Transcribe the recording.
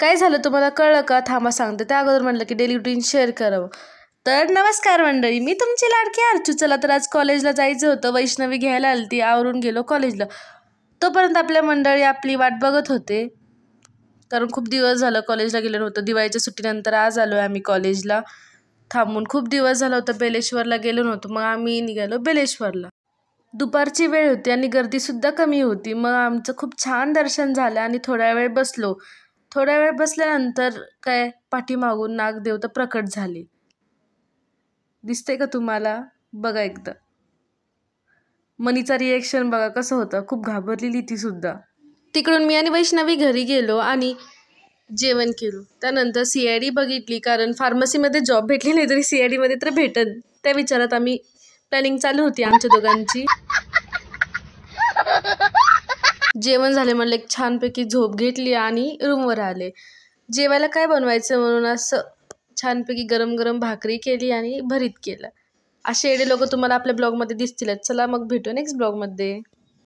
काय झालं तुम्हाला कळलं का? थांबा सांगते. त्या अगोदर म्हटलं की डेली रुटीन शेअर करावं. तर नमस्कार मंडळी, मी तुमची लाडकी अर्चू. चला तर आज कॉलेजला जायचं होतं. वैष्णवी घ्यायला आली ती, आवरून गेलो कॉलेजला. तोपर्यंत आपल्या मंडळी आपली वाट बघत होते, कारण खूप दिवस झालं कॉलेजला गेलो नव्हतं. दिवाळीच्या सुट्टीनंतर आज आलो आहे आम्ही कॉलेजला थांबून. खूप दिवस झालं होतं बेलेश्वरला गेलो नव्हतो, मग आम्ही निघालो बेलेश्वरला. दुपारची वेळ होती आणि गर्दीसुद्धा कमी होती. मग आमचं खूप छान दर्शन झालं आणि थोड्या वेळ बसलो. थोड्या वेळ बसल्यानंतर काय पाठीमागून नागदेवता प्रकट झाली. दिसते का तुम्हाला? बघा एकदा. मनीचा रिएक्शन बघा कसं होतं, खूप घाबरलेली ती सुद्धा. तिकडून मी आणि वैष्णवी घरी गेलो आणि जेवण केलं. त्यानंतर CID बघितली, कारण फार्मसीमध्ये जॉब भेटली नाही तरी CID मध्ये तर भेटन, त्या विचारात आम्ही प्लॅनिंग चालू होती आमच्या दोघांची. जेवण झाले म्हणलं एक छानपैकी झोप घेतली आणि रूमवर आले. जेवायला काय बनवायचं म्हणून असं छानपैकी गरम गरम भाकरी केली आणि भरीत केलं. असे एडे लोक तुम्हाला आपल्या ब्लॉगमध्ये दिसतीलच. चला मग भेटू नेक्स्ट ब्लॉगमध्ये.